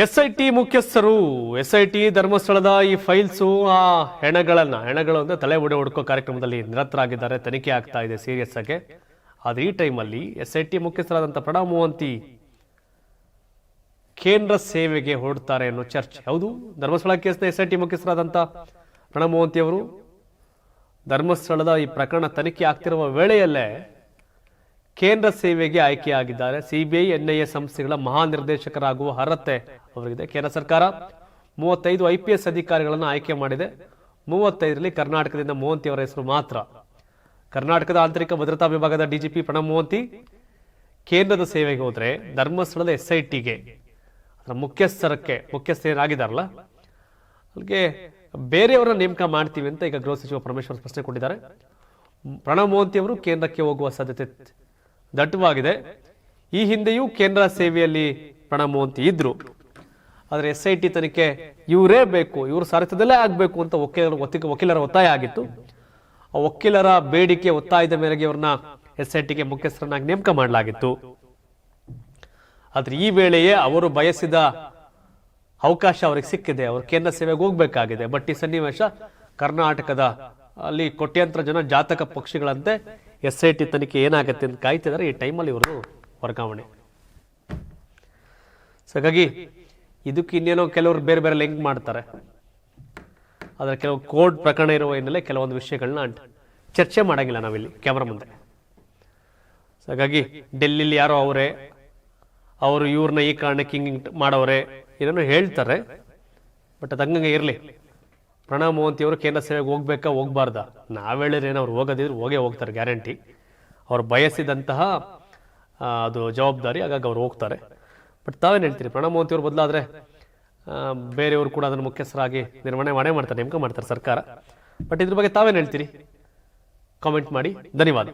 SIT ಮುಖ್ಯಸ್ಥರು SIT ಧರ್ಮಸ್ಥಳದ ಈ ಫೈಲ್ಸು ಆ ಹೆಣಗಳು ಅಂದ್ರೆ ತಲೆ ಹುಡುಕೋ ಕಾರ್ಯಕ್ರಮದಲ್ಲಿ ನಿರತರಾಗಿದ್ದಾರೆ. ತನಿಖೆ ಆಗ್ತಾ ಇದೆ ಸೀರಿಯಸ್ ಆಗಿ. ಆದ್ರೆ ಈ ಟೈಮಲ್ಲಿ SIT ಮುಖ್ಯಸ್ಥರಾದಂಥ ಪ್ರಣವ್ ಮೋಹಂತಿ ಕೇಂದ್ರ ಸೇವೆಗೆ ಹೊರಡ್ತಾರೆ ಅನ್ನೋ ಚರ್ಚೆ. ಹೌದು, ಧರ್ಮಸ್ಥಳ ಕೇಸ್ನ SIT ಮುಖ್ಯಸ್ಥರಾದಂಥ ಪ್ರಣವ್ ಮೋಹಂತಿ ಅವರು ಧರ್ಮಸ್ಥಳದ ಈ ಪ್ರಕರಣ ತನಿಖೆ ಆಗ್ತಿರುವ ವೇಳೆಯಲ್ಲೇ ಕೇಂದ್ರ ಸೇವೆಗೆ ಆಯ್ಕೆಯಾಗಿದ್ದಾರೆ. CBI NIA ಸಂಸ್ಥೆಗಳ ಮಹಾನಿರ್ದೇಶಕರಾಗುವ ಅರ್ಹತೆ ಅವರಿಗಿದೆ. ಕೇಂದ್ರ ಸರ್ಕಾರ 35 IPS ಅಧಿಕಾರಿಗಳನ್ನು ಆಯ್ಕೆ ಮಾಡಿದೆ. 35ರಲ್ಲಿ ಕರ್ನಾಟಕದಿಂದ ಮೋಹಂತಿ ಅವರ ಹೆಸರು ಮಾತ್ರ. ಕರ್ನಾಟಕದ ಆಂತರಿಕ ಭದ್ರತಾ ವಿಭಾಗದ DGP ಪ್ರಣವ್ ಮೋಹಂತಿ ಕೇಂದ್ರದ ಸೇವೆಗೆ ಹೋದ್ರೆ ಧರ್ಮಸ್ಥಳದ SITಗೆ ಮುಖ್ಯಸ್ಥರಾಗಿದ್ದಾರಲ್ಲ ಅಲ್ಲಿಗೆ ಬೇರೆಯವರನ್ನ ನೇಮಕ ಮಾಡ್ತೀವಿ ಅಂತ ಈಗ ಗೃಹ ಸಚಿವ ಪರಮೇಶ್ವರ್ ಪ್ರಶ್ನೆ ಕೊಟ್ಟಿದ್ದಾರೆ. ಪ್ರಣವ್ ಮೋಹಂತಿ ಅವರು ಕೇಂದ್ರಕ್ಕೆ ಹೋಗುವ ಸಾಧ್ಯತೆ ದಟ್ಟವಾಗಿದೆ. ಈ ಹಿಂದೆಯೂ ಕೇಂದ್ರ ಸೇವೆಯಲ್ಲಿ ಪ್ರಣವ್ ಮೋಹಂತಿ ಇದ್ರು. ಆದ್ರೆ SIT ತನಿಖೆ ಇವರೇ ಬೇಕು, ಇವ್ರ ಸಾರಥ್ಯದಲ್ಲೇ ಆಗ್ಬೇಕು ಅಂತ ವಕೀಲರ ಒತ್ತಾಯ ಆಗಿತ್ತು. ಆ ವಕೀಲರ ಬೇಡಿಕೆ ಒತ್ತಾಯದ ಮೇರೆಗೆ ಇವ್ರನ್ನ SITಗೆ ಮುಖ್ಯಸ್ಥರನ್ನಾಗಿ ನೇಮಕ ಮಾಡಲಾಗಿತ್ತು. ಆದ್ರೆ ಈ ವೇಳೆಯೇ ಅವರು ಬಯಸಿದ ಅವಕಾಶ ಅವ್ರಿಗೆ ಸಿಕ್ಕಿದೆ. ಅವರು ಕೇಂದ್ರ ಸೇವೆಗೆ ಹೋಗ್ಬೇಕಾಗಿದೆ. ಬಟ್ ಈ ಸನ್ನಿವೇಶ ಕರ್ನಾಟಕದ ಅಲ್ಲಿ ಕೋಟ್ಯಾಂತರ ಜನ ಜಾತಕ ಪಕ್ಷಿಗಳಂತೆ SIT ತನಿಖೆ ಏನಾಗುತ್ತೆ ಅಂತ ಕಾಯ್ತಿದ್ದಾರೆ. ಈ ಟೈಮಲ್ಲಿ ಇವರು ವರ್ಗಾವಣೆ. ಹಾಗಾಗಿ ಇದಕ್ಕೆ ಇನ್ನೇನೋ ಕೆಲವರು ಬೇರೆ ಬೇರೆ ಲಿಂಕ್ ಮಾಡ್ತಾರೆ. ಆದ್ರೆ ಕೆಲವು ಕೋರ್ಟ್ ಪ್ರಕರಣ ಇರುವ ಹಿನ್ನೆಲೆ ಕೆಲವೊಂದು ವಿಷಯಗಳನ್ನ ಚರ್ಚೆ ಮಾಡಂಗಿಲ್ಲ ನಾವಿಲ್ಲಿ ಕ್ಯಾಮ್ರಾ ಮುಂದೆ. ಹಾಗಾಗಿ ಡೆಲ್ಲಿಲಿ ಯಾರೋ ಅವರು ಇವ್ರನ್ನ ಈ ಕಾರಣಕ್ಕೆ ಹಿಂಗ್ ಮಾಡೋರೆ ಏನೇನೋ ಹೇಳ್ತಾರೆ. ಬಟ್ ಅದು ಹಂಗಂಗೆ ಇರಲಿ. ಪ್ರಣವ್ ಮೋಹಂತಿ ಅವರು ಕೇಂದ್ರ ಸೇವೆಗೆ ಹೋಗ್ಬೇಕಾ ಹೋಗ್ಬಾರ್ದ? ನಾವ್ ಹೇಳಿದ್ರೇನೋ ಅವ್ರು ಹೋಗೋದಿದ್ರು ಹೋಗ್ತಾರೆ ಗ್ಯಾರಂಟಿ. ಅವ್ರು ಬಯಸಿದಂತಹ ಅದು ಜವಾಬ್ದಾರಿ, ಹಾಗಾಗಿ ಅವ್ರು ಹೋಗ್ತಾರೆ. ಬಟ್ ತಾವೇನು ಹೇಳ್ತೀರಿ? ಪ್ರಣವ್ ಮೋಹಂತಿ ಅವರು ಬದಲಾದ್ರೆ ಬೇರೆಯವರು ಕೂಡ ಅದನ್ನು ಮುಖ್ಯಸ್ಥರಾಗಿ ನಿರ್ವಹಣೆ ಮಾಡ್ತಾರೆ, ನೇಮಕ ಮಾಡ್ತಾರೆ ಸರ್ಕಾರ. ಬಟ್ ಇದ್ರ ಬಗ್ಗೆ ತಾವೇನು ಹೇಳ್ತೀರಿ? ಕಾಮೆಂಟ್ ಮಾಡಿ. ಧನ್ಯವಾದ.